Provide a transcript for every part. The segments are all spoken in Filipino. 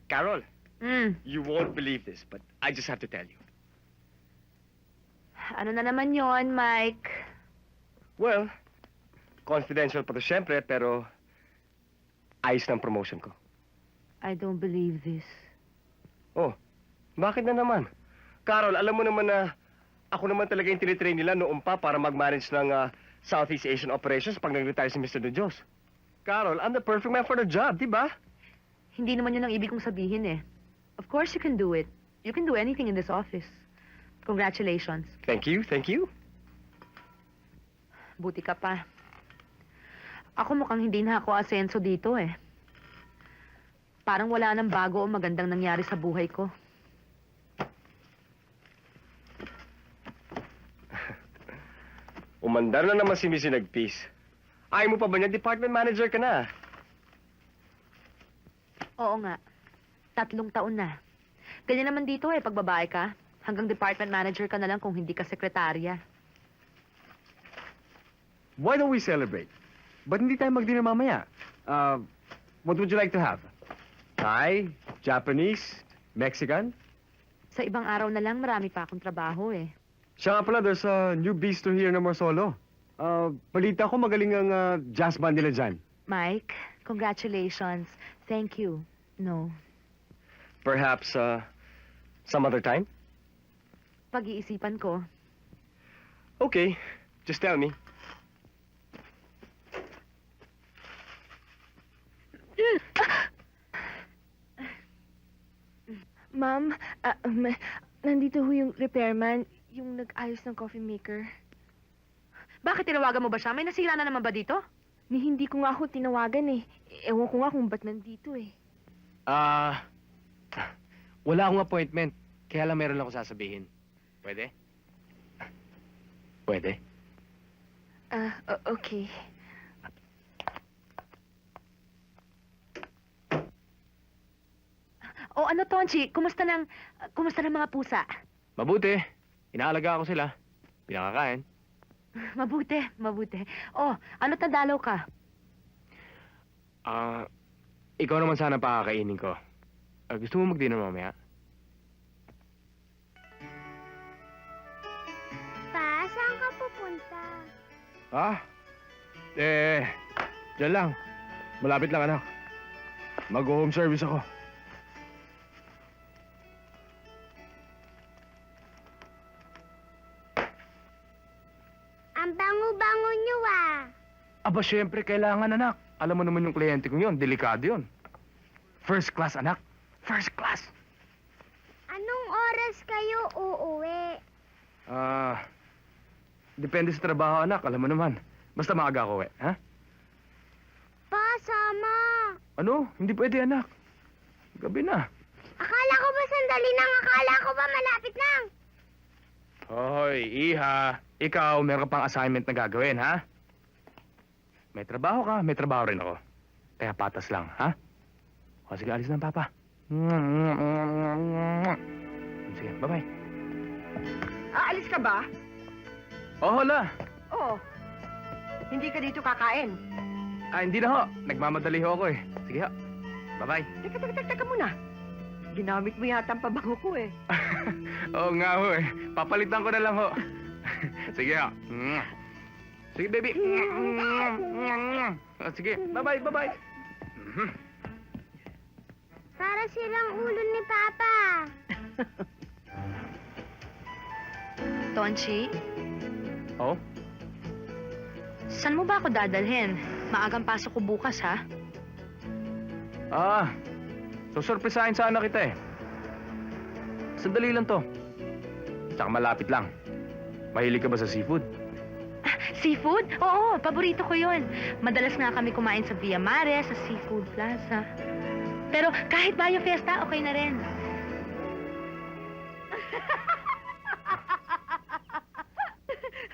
Carol, Hmm, you won't believe this, but I just have to tell you. ano na naman yon, Mike? Well, confidential pa to syempre, pero ayos ng promotion ko. I don't believe this. Oh, bakit na naman? Carol, alam mo naman na ako naman talaga yung tinitrain nila noon pa para mag-manage ng Southeast Asian operations pag nag-retire si Mr. De Dios. Carol, I'm the perfect man for the job, di ba? Hindi naman yun ang ibig kong sabihin eh. Of course you can do it. You can do anything in this office. Congratulations. Thank you, thank you. Buti ka pa. Ako mukhang hindi na ako asenso dito eh. Parang wala nang bago o magandang nangyari sa buhay ko. Umandar na naman si Missy Nagpis. Ayaw mo pa ba niya? Department manager ka na. Oo nga. 3 taon na. Ganyan naman dito eh, pag babae ka. Hanggang department manager ka na lang kung hindi ka sekretarya. Why don't we celebrate? Ba't hindi tayo mag-dinner mamaya? What would you like to have? Thai? Japanese? Mexican? Sa ibang araw na lang, marami pa akong trabaho eh. Siya nga pala, there's a new bistro here na Marsolo. Balita ko magaling ang jazz band nila dyan. Mike, congratulations. Thank you. No. Perhaps, some other time? Pag-iisipan ko. Okay, just tell me. Ma'am, nandito ho yung repairman, yung nag-ayos ng coffee maker. Bakit tinawagan mo ba siya? May nasira na naman ba dito? Ni hindi ko nga ako tinawagan eh. Ewan ko nga kung ba't nandito eh. Wala akong appointment. Kaya lang meron lang ako sasabihin. Pwede? Pwede? Okay. O ano, Tonchi? Kumusta ng mga pusa? Mabuti. Inaalaga ko sila. Pinakakain. Mabuti, mabuti. Oh, ano tadalaw ka? Ikaw naman sana pakakainin ko. Gusto mo mag-dinner mamaya? Pa, saan ka pupunta? Diyan lang. Malapit lang, anak. Mag-home service ako. Ang bango-bango niyo ah. Aba, syempre, kailangan, anak. Alam mo naman yung kliyente ko yun. Delikado yun. First class, anak. First class. Anong oras kayo uuwi? Depende sa trabaho, anak. Alam mo naman. Basta maaga ako, ha? Pa, sama. Ano? Hindi pwede, anak. Gabi na. Akala ko ba sandali lang? Akala ko ba malapit lang? Hoy, Iha. Ikaw, meron ka pang assignment na gagawin, ha? May trabaho ka, may trabaho rin ako. Kaya patas lang, ha? O, sige, alis na, Papa. Sige, bye-bye. Aalis ka ba? Oh, hala. Oo. Hindi ka dito kakain. Hindi na ho. Nagmamadali ho ako eh. Sige ho. Bye-bye. Teka muna. Ginamit mo yata ang pabango ko eh. Oo nga ho eh. Papalitan ko na lang ho. Sige ho. Sige, baby. Sige, bye-bye, bye-bye. Para silang ulo ni Papa. Tonchi, Oh? saan mo ba ako dadalhin? Maagang pasok ko bukas, ha? Susurpresahin sana kita eh. Sandali lang to. Tsaka malapit lang. Mahilig ka ba sa seafood? Seafood? Oo, paborito ko yun. Madalas nga kami kumain sa Via Mare, sa Seafood Plaza. Pero kahit Bayo Fiesta, okay na rin.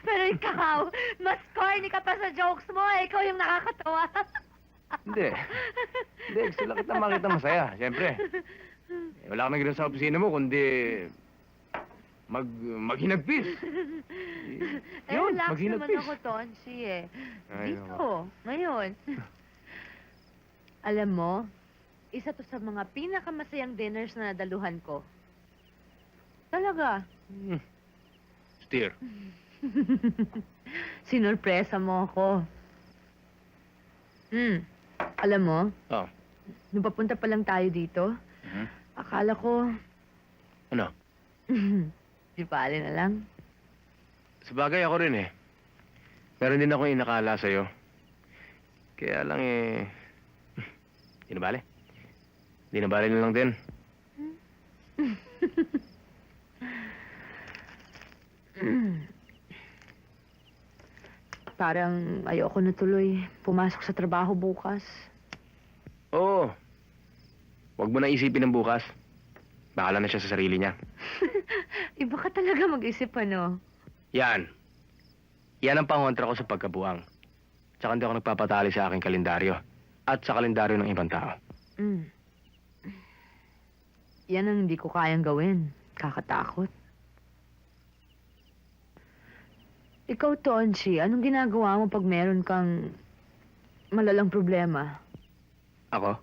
Pero ikaw, mas corny ka pa sa jokes mo. Ikaw yung nakakatawa. Hindi. Hindi, gusto lang kita makita masaya, siyempre. Wala ka nang ginawa sa opisina mo, kundi maghinagpis. Yun, Relax naman maghinagpis. ako, Tonsi, eh. Ay, Dito, ngayon. Alam mo, Isa to sa mga pinakamasayang dinners na nadaluhan ko. Talaga. Steer. Sinurpresa mo ako. Alam mo, Oh. nung papunta pa lang tayo dito, Mhm. akala ko, Ano? di bale na lang. Sabagay ako rin eh. Meron din ako inakala sa'yo. Kaya lang eh... Di na bale. Di na bale na lang din. Parang ayoko na tuloy pumasok sa trabaho bukas. Oo. Huwag mo na isipin ng bukas. Bahala na siya sa sarili niya. Iba ka talaga mag-isip, ano? Yan. Yan ang pangontra ko sa pagkabuang. Tsaka hindi ako nagpapatali sa aking kalendaryo. At sa kalendaryo ng ibang tao. Yan ang hindi ko kayang gawin. Kakatakot. Ikaw, Tonchi, anong ginagawa mo pag meron kang malalang problema? Ako?